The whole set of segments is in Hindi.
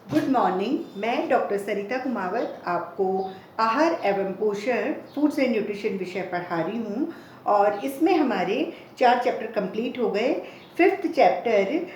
Good morning. मैं डॉक्टर सरिता कुमावत आपको आहार एवं पोषण फूड्स एंड न्यूट्रिशन विषय पढ़ा रही हूँ और इसमें हमारे 4 चैप्टर कंप्लीट हो गए। 5th चैप्टर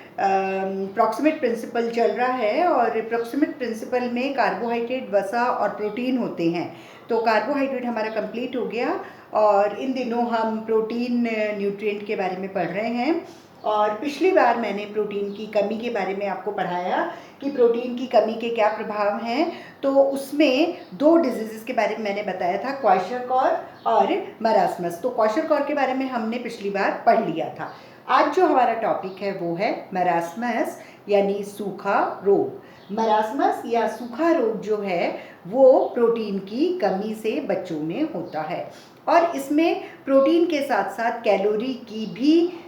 प्रॉक्सिमेट प्रिंसिपल चल रहा है और प्रॉक्सिमेट प्रिंसिपल में कार्बोहाइड्रेट, वसा और प्रोटीन होते हैं। तो कार्बोहाइड्रेट हमारा कंप्लीट हो गया और इन दिनों हम प्रोटीन न्यूट्रिएंट के बारे में पढ़ रहे हैं। और पिछली बार मैंने प्रोटीन की कमी के बारे में आपको पढ़ाया कि प्रोटीन की कमी के क्या प्रभाव हैं। तो उसमें 2 डिजीज़ के बारे में मैंने बताया था, क्वाशरकॉर और मरासमस। तो क्वाशरकॉर के बारे में हमने पिछली बार पढ़ लिया था। आज जो हमारा टॉपिक है वो है मरासमस यानी सूखा रोग। मरासमस या सूखा रोग जो है वो प्रोटीन की कमी से बच्चों में होता है और इसमें प्रोटीन के साथ साथ कैलोरी की भी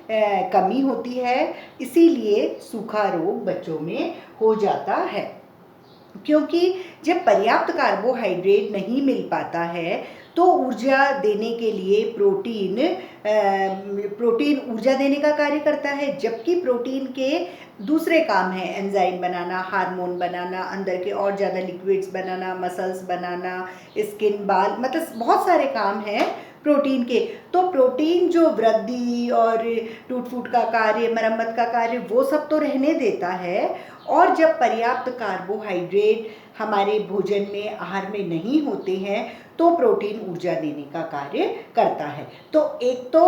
कमी होती है, इसीलिए सूखा रोग बच्चों में हो जाता है। क्योंकि जब पर्याप्त कार्बोहाइड्रेट नहीं मिल पाता है तो ऊर्जा देने के लिए प्रोटीन ऊर्जा देने का कार्य करता है, जबकि प्रोटीन के दूसरे काम हैं एंजाइम बनाना, हार्मोन बनाना, अंदर के और ज़्यादा लिक्विड्स बनाना, मसल्स बनाना, स्किन, बाल, मतलब बहुत सारे काम हैं प्रोटीन के। तो प्रोटीन जो वृद्धि और टूट फूट का कार्य, मरम्मत का कार्य, वो सब तो रहने देता है। और जब पर्याप्त कार्बोहाइड्रेट हमारे भोजन में, आहार में नहीं होते हैं तो प्रोटीन ऊर्जा देने का कार्य करता है। तो एक तो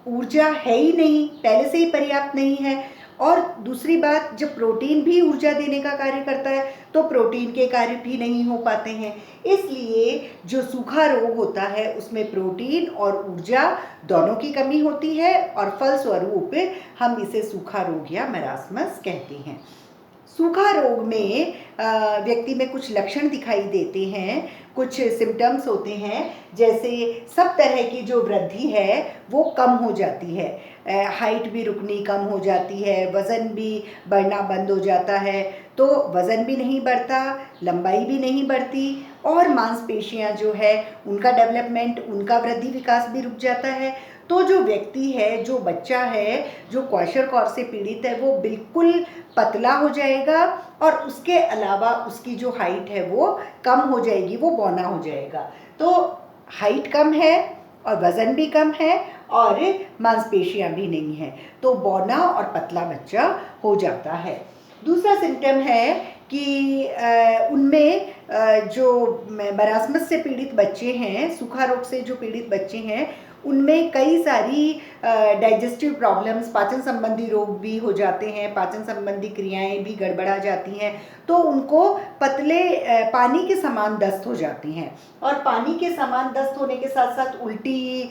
ऊर्जा है ही नहीं, पहले से ही पर्याप्त नहीं है, और दूसरी बात जब प्रोटीन भी ऊर्जा देने का कार्य करता है तो प्रोटीन के कार्य भी नहीं हो पाते हैं। इसलिए जो सूखा रोग होता है उसमें प्रोटीन और ऊर्जा दोनों की कमी होती है और फलस्वरूप हम इसे सूखा रोग या मरासमस कहते हैं। सूखा रोग में व्यक्ति में कुछ लक्षण दिखाई देते हैं, कुछ सिम्टम्स होते हैं, जैसे सब तरह की जो वृद्धि है वो कम हो जाती है, हाइट भी रुकनी कम हो जाती है, वज़न भी बढ़ना बंद हो जाता है। तो वज़न भी नहीं बढ़ता, लंबाई भी नहीं बढ़ती और मांसपेशियां जो है उनका डेवलपमेंट, उनका वृद्धि विकास भी रुक जाता है। तो जो व्यक्ति है, जो बच्चा है, जो क्वाशरकॉर से पीड़ित है, वो बिल्कुल पतला हो जाएगा और उसके अलावा उसकी जो हाइट है वो कम हो जाएगी, वो बौना हो जाएगा। तो हाइट कम है और वज़न भी कम है और मांसपेशियां भी नहीं हैं, तो बौना और पतला बच्चा हो जाता है। दूसरा सिम्टम है कि उनमें जो मरासमस से पीड़ित बच्चे हैं, सूखा रोग से जो पीड़ित बच्चे हैं, उनमें कई सारी डाइजेस्टिव प्रॉब्लम्स, पाचन संबंधी रोग भी हो जाते हैं, पाचन संबंधी क्रियाएं भी गड़बड़ा जाती हैं। तो उनको पतले पानी के समान दस्त हो जाती हैं और पानी के समान दस्त होने के साथ साथ उल्टी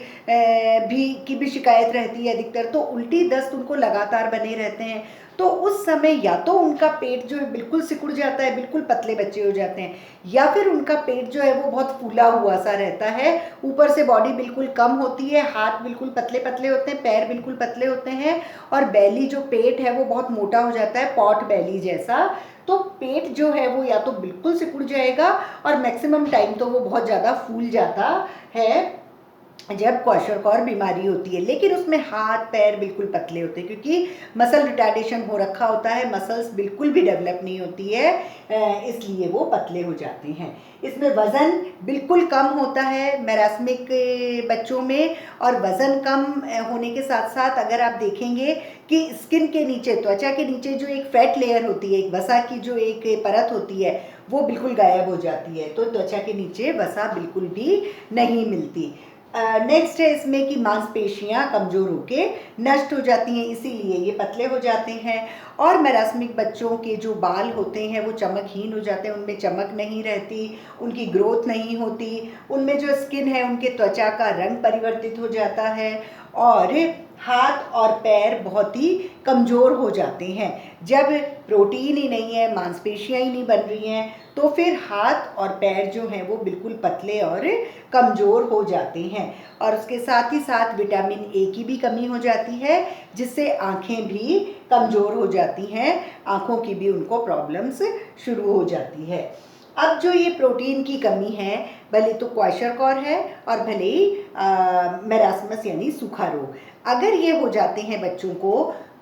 की भी शिकायत रहती है अधिकतर। तो उल्टी दस्त उनको लगातार बने रहते हैं। तो उस समय या तो उनका पेट जो है बिल्कुल सिकुड़ जाता है, बिल्कुल पतले बच्चे हो जाते हैं, या फिर उनका पेट जो है वो बहुत फूला हुआ सा रहता है, ऊपर से बॉडी बिल्कुल कम होती है, हाथ बिल्कुल पतले पतले होते हैं, पैर बिल्कुल पतले होते हैं और बेली जो पेट है वो बहुत मोटा हो जाता है, पॉट बेली जैसा। तो पेट जो है वो या तो बिल्कुल सिकुड़ जाएगा और मैक्सिमम टाइम तो वो बहुत ज़्यादा फूल जाता है जब क्वाशरकॉर बीमारी होती है। लेकिन उसमें हाथ पैर बिल्कुल पतले होते हैं क्योंकि मसल रिटार्डेशन हो रखा होता है, मसल्स बिल्कुल भी डेवलप नहीं होती है, इसलिए वो पतले हो जाते हैं। इसमें वज़न बिल्कुल कम होता है मैरास्मिक बच्चों में, और वज़न कम होने के साथ साथ अगर आप देखेंगे कि स्किन के नीचे, त्वचा के नीचे जो एक फैट लेयर होती है, एक वसा की जो एक परत होती है, वो बिल्कुल गायब हो जाती है। तो त्वचा के नीचे वसा बिल्कुल भी नहीं मिलती। नेक्स्ट है इसमें कि मांसपेशियां कमज़ोर होके नष्ट हो जाती हैं, इसीलिए ये पतले हो जाते हैं। और मैरास्मिक बच्चों के जो बाल होते हैं वो चमकहीन हो जाते हैं, उनमें चमक नहीं रहती, उनकी ग्रोथ नहीं होती, उनमें जो स्किन है उनके त्वचा का रंग परिवर्तित हो जाता है और हाथ और पैर बहुत ही कमज़ोर हो जाते हैं। जब प्रोटीन ही नहीं है, मांसपेशियां ही नहीं बन रही हैं, तो फिर हाथ और पैर जो हैं वो बिल्कुल पतले और कमज़ोर हो जाते हैं। और उसके साथ ही साथ विटामिन ए की भी कमी हो जाती है, जिससे आँखें भी कमज़ोर हो जाती हैं, आँखों की भी उनको प्रॉब्लम्स शुरू हो जाती है। अब जो ये प्रोटीन की कमी है, भले तो क्वाशरकॉर है और भले ही मेरास्मस यानी सूखा रोग, अगर ये हो जाते हैं बच्चों को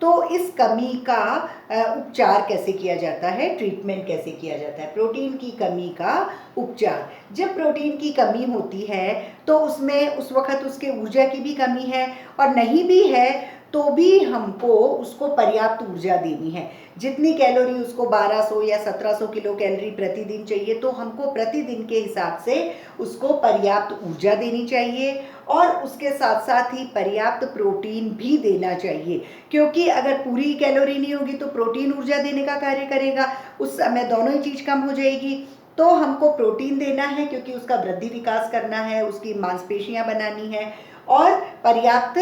तो इस कमी का उपचार कैसे किया जाता है, ट्रीटमेंट कैसे किया जाता है। प्रोटीन की कमी का उपचार, जब प्रोटीन की कमी होती है तो उसमें उस वक्त उसके ऊर्जा की भी कमी है, और नहीं भी है तो भी हमको उसको पर्याप्त ऊर्जा देनी है। जितनी कैलोरी उसको 1200 या 1700 किलो कैलोरी प्रतिदिन चाहिए, तो हमको प्रतिदिन के हिसाब से उसको पर्याप्त ऊर्जा देनी चाहिए, और उसके साथ साथ ही पर्याप्त प्रोटीन भी देना चाहिए, क्योंकि अगर पूरी कैलोरी नहीं होगी तो प्रोटीन ऊर्जा देने का कार्य करेगा, उस समय दोनों ही चीज़ कम हो जाएगी। तो हमको प्रोटीन देना है क्योंकि उसका वृद्धि विकास करना है, उसकी मांसपेशियां बनानी है, और पर्याप्त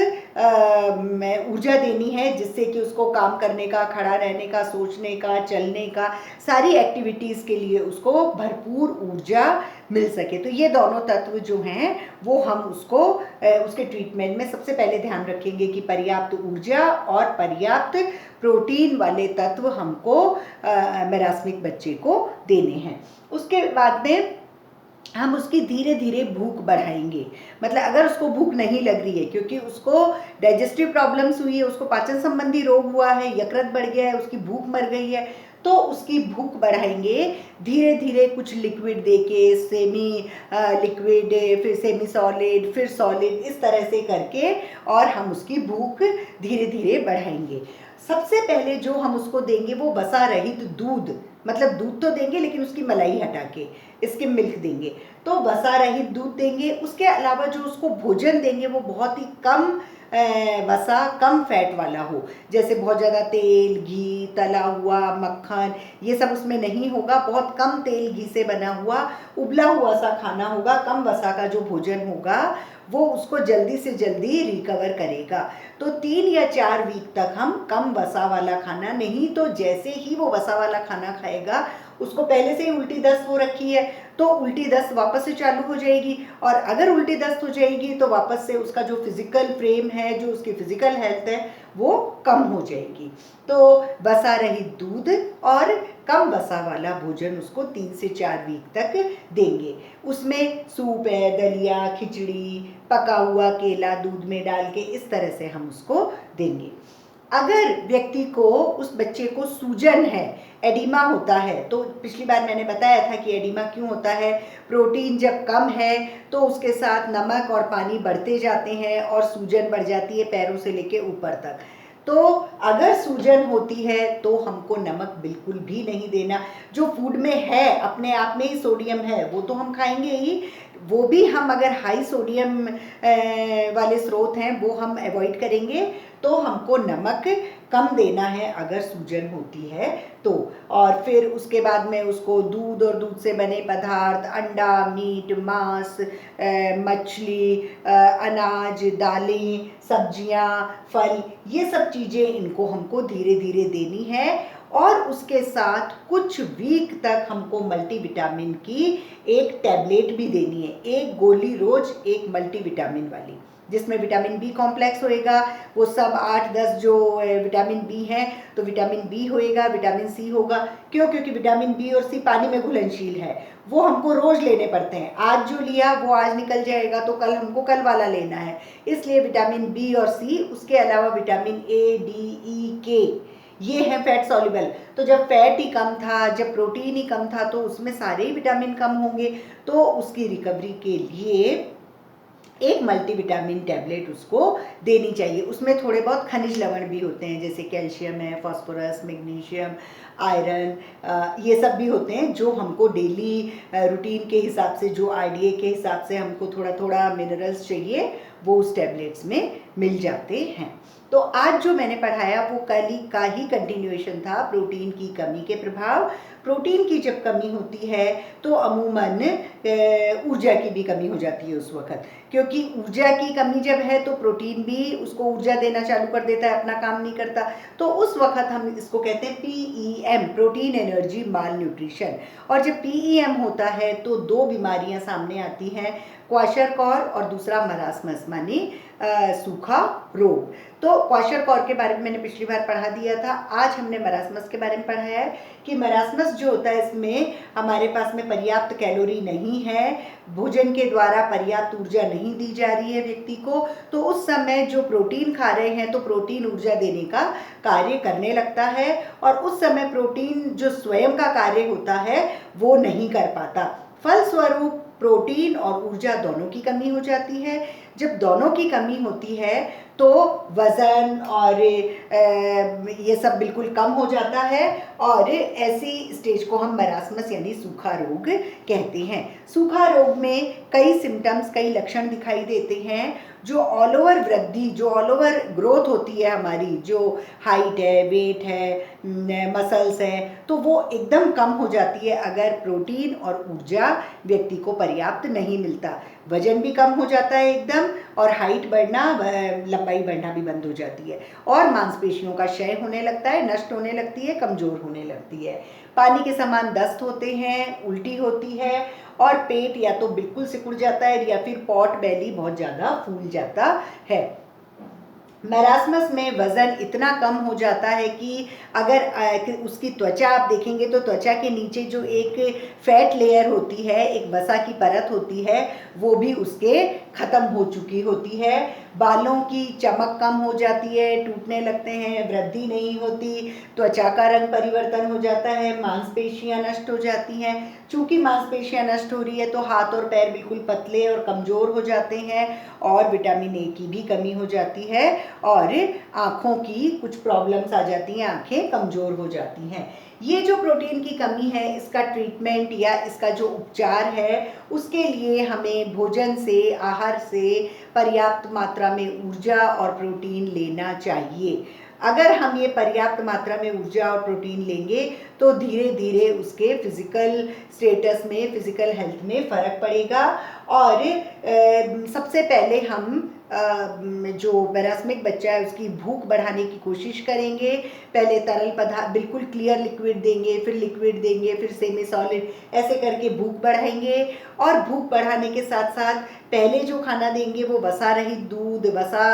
ऊर्जा देनी है जिससे कि उसको काम करने का, खड़ा रहने का, सोचने का, चलने का, सारी एक्टिविटीज़ के लिए उसको भरपूर ऊर्जा मिल सके। तो ये दोनों तत्व जो हैं वो हम उसको उसके ट्रीटमेंट में सबसे पहले ध्यान रखेंगे कि पर्याप्त ऊर्जा और पर्याप्त प्रोटीन वाले तत्व हमको मैरास्मिक बच्चे को देने हैं। उसके बाद में हम उसकी धीरे धीरे भूख बढ़ाएंगे। मतलब अगर उसको भूख नहीं लग रही है क्योंकि उसको डाइजेस्टिव प्रॉब्लम्स हुई है, उसको पाचन संबंधी रोग हुआ है, यकृत बढ़ गया है, उसकी भूख मर गई है, तो उसकी भूख बढ़ाएंगे धीरे धीरे कुछ लिक्विड देके, सेमी लिक्विड, फिर सेमी सॉलिड, फिर सॉलिड, इस तरह से करके, और हम उसकी भूख धीरे धीरे बढ़ाएंगे। सबसे पहले जो हम उसको देंगे वो वसा रहित दूध, मतलब दूध तो देंगे लेकिन उसकी मलाई हटा के इसके मिल्क देंगे, तो वसा रहित दूध देंगे। उसके अलावा जो उसको भोजन देंगे वो बहुत ही कम वसा, कम फैट वाला हो, जैसे बहुत ज़्यादा तेल, घी, तला हुआ, मक्खन, ये सब उसमें नहीं होगा। बहुत कम तेल घी से बना हुआ उबला हुआ सा खाना होगा, कम वसा का जो भोजन होगा वो उसको जल्दी से जल्दी रिकवर करेगा। तो 3 या 4 वीक तक हम कम वसा वाला खाना, नहीं तो जैसे ही वो वसा वाला खाना खाएगा, उसको पहले से ही उल्टी दस्त हो रखी है तो उल्टी दस्त वापस से चालू हो जाएगी, और अगर उल्टी दस्त हो जाएगी तो वापस से उसका जो फिजिकल फ्रेम है, जो उसकी फिजिकल हेल्थ है, वो कम हो जाएगी। तो वसा रहित दूध और कम वसा वाला भोजन उसको 3 से 4 वीक तक देंगे। उसमें सूप है, दलिया, खिचड़ी, पका हुआ केला दूध में डाल के, इस तरह से हम उसको देंगे। अगर व्यक्ति को, उस बच्चे को सूजन है, एडिमा होता है, तो पिछली बार मैंने बताया था कि एडिमा क्यों होता है। प्रोटीन जब कम है तो उसके साथ नमक और पानी बढ़ते जाते हैं और सूजन बढ़ जाती है पैरों से लेके ऊपर तक। तो अगर सूजन होती है तो हमको नमक बिल्कुल भी नहीं देना। जो फूड में है अपने आप में ही सोडियम है वो तो हम खाएंगे ही, वो भी हम अगर हाई सोडियम वाले स्रोत हैं वो हम अवॉइड करेंगे। तो हमको नमक कम देना है अगर सूजन होती है तो। और फिर उसके बाद में उसको दूध और दूध से बने पदार्थ, अंडा, मीट, मांस, मछली, अनाज, दालें, सब्जियां, फल, ये सब चीज़ें इनको हमको धीरे धीरे देनी है। और उसके साथ कुछ वीक तक हमको मल्टीविटामिन की एक टैबलेट भी देनी है, एक गोली रोज, एक मल्टीविटामिन वाली, जिसमें विटामिन बी कॉम्प्लेक्स होएगा। वो सब 8-10 जो विटामिन बी हैं, तो विटामिन बी होएगा, विटामिन सी होगा। क्यों? क्योंकि विटामिन बी और सी पानी में घुलनशील है, वो हमको रोज लेने पड़ते हैं। आज जो लिया वो आज निकल जाएगा, तो कल हमको कल वाला लेना है, इसलिए विटामिन बी और सी। उसके अलावा विटामिन ए, डी, ई, के, ये है फैट सॉल्युबल। तो जब फैट ही कम था, जब प्रोटीन ही कम था, तो उसमें सारे ही विटामिन कम होंगे। तो उसकी रिकवरी के लिए एक मल्टीविटामिन टैबलेट उसको देनी चाहिए। उसमें थोड़े बहुत खनिज लवण भी होते हैं, जैसे कैल्शियम है, फास्फोरस, मैग्नीशियम, आयरन, ये सब भी होते हैं जो हमको डेली रूटीन के हिसाब से, जो आईडीए के हिसाब से हमको थोड़ा थोड़ा मिनरल्स चाहिए, वो उस टैबलेट्स में मिल जाते हैं। तो आज जो मैंने पढ़ाया वो कल ही का ही कंटिन्यूएशन था, प्रोटीन की कमी के प्रभाव। प्रोटीन की जब कमी होती है तो अमूमन ऊर्जा की भी कमी हो जाती है उस वक्त, क्योंकि ऊर्जा की कमी जब है तो प्रोटीन भी उसको ऊर्जा देना चालू कर देता है, अपना काम नहीं करता। तो उस वक्त हम इसको कहते हैं PEM, प्रोटीन एनर्जी माल न्यूट्रिशन। और जब PEM होता है तो 2 बीमारियां सामने आती हैं, क्वाशरकॉर और दूसरा मरासमस, मानी सूखा रोग। तो क्वाशरकॉर के बारे में मैंने पिछली बार पढ़ा दिया था। आज हमने मरासमस के बारे में पढ़ा है कि मरासमस जो होता है इसमें हमारे पास में पर्याप्त कैलोरी नहीं है, भोजन के द्वारा पर्याप्त ऊर्जा नहीं दी जा रही है व्यक्ति को, तो उस समय जो प्रोटीन खा रहे हैं तो प्रोटीन ऊर्जा देने का कार्य करने लगता है और उस समय प्रोटीन जो स्वयं का कार्य होता है वो नहीं कर पाता। फलस्वरूप प्रोटीन और ऊर्जा दोनों की कमी हो जाती है। जब दोनों की कमी होती है तो वज़न और ये सब बिल्कुल कम हो जाता है और ऐसी स्टेज को हम मरासमस यानी सूखा रोग कहते हैं। सूखा रोग में कई सिम्टम्स, कई लक्षण दिखाई देते हैं। जो ऑल ओवर वृद्धि, जो ऑल ओवर ग्रोथ होती है हमारी, जो हाइट है, वेट है, मसल्स हैं, तो वो एकदम कम हो जाती है अगर प्रोटीन और ऊर्जा व्यक्ति को पर्याप्त नहीं मिलता। वजन भी कम हो जाता है एकदम और हाइट बढ़ना, लंबाई बढ़ना भी बंद हो जाती है और मांसपेशियों का क्षय होने लगता है, नष्ट होने लगती है, कमज़ोर होने लगती है। पानी के समान दस्त होते हैं, उल्टी होती है और पेट या तो बिल्कुल सिकुड़ जाता है या फिर पॉट बेली बहुत ज़्यादा फूल जाता है। मैरास्मस में वज़न इतना कम हो जाता है कि अगर उसकी त्वचा आप देखेंगे तो त्वचा के नीचे जो एक फैट लेयर होती है, एक वसा की परत होती है, वो भी उसके ख़त्म हो चुकी होती है। बालों की चमक कम हो जाती है, टूटने लगते हैं, वृद्धि नहीं होती, त्वचा का रंग परिवर्तन हो जाता है, मांसपेशियां नष्ट हो जाती हैं। चूँकि मांसपेशियां नष्ट हो रही है तो हाथ और पैर बिल्कुल पतले और कमज़ोर हो जाते हैं और विटामिन ए की भी कमी हो जाती है और आँखों की कुछ प्रॉब्लम्स आ जाती हैं, आँखें कमज़ोर हो जाती हैं। ये जो प्रोटीन की कमी है, इसका ट्रीटमेंट या इसका जो उपचार है, उसके लिए हमें भोजन से, आहार से पर्याप्त मात्रा में ऊर्जा और प्रोटीन लेना चाहिए। अगर हम ये पर्याप्त मात्रा में ऊर्जा और प्रोटीन लेंगे तो धीरे धीरे उसके फिज़िकल स्टेटस में, फिज़िकल हेल्थ में फ़र्क पड़ेगा और सबसे पहले हम जो मैरास्मिक बच्चा है उसकी भूख बढ़ाने की कोशिश करेंगे। पहले तरल पदार्थ, बिल्कुल क्लियर लिक्विड देंगे, फिर लिक्विड देंगे, फिर सेमी सॉलिड, ऐसे करके भूख बढ़ाएंगे। और भूख बढ़ाने के साथ साथ पहले जो खाना देंगे वो वसा रहित दूध, वसा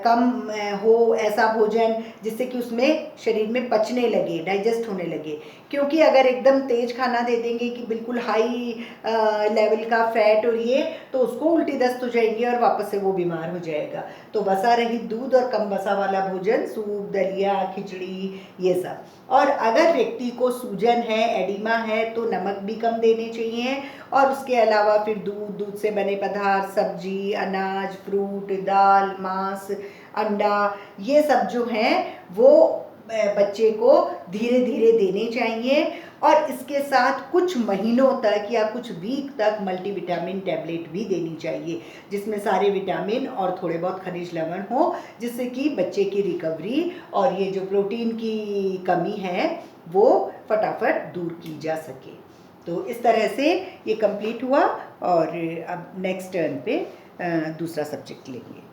कम हो ऐसा भोजन जिससे कि उसमें शरीर में पचने लगे, डाइजेस्ट होने लगे। क्योंकि अगर एकदम तेज खाना दे देंगे कि बिल्कुल हाई लेवल का फैट और ये, तो उसको उल्टी दस्त हो जाएंगी और वापस से वो बीमार हो जाएगा। तो वसा रहित दूध और कम वसा वाला भोजन, सूप, दलिया, खिचड़ी, ये सब। और अगर व्यक्ति को सूजन है, एडिमा है, तो नमक भी कम देने चाहिए। और उसके अलावा फिर दूध, दूध से बने पदार्थ, सब्जी, अनाज, फ्रूट, दाल, मांस, अंडा, ये सब जो हैं वो बच्चे को धीरे धीरे देने चाहिए। और इसके साथ कुछ महीनों तक या कुछ वीक तक मल्टीविटामिन टैबलेट भी देनी चाहिए, जिसमें सारे विटामिन और थोड़े बहुत खनिज लवण हो, जिससे कि बच्चे की रिकवरी और ये जो प्रोटीन की कमी है वो फटाफट दूर की जा सके। तो इस तरह से ये कंप्लीट हुआ और अब नेक्स्ट टर्न पे दूसरा सब्जेक्ट लेंगे।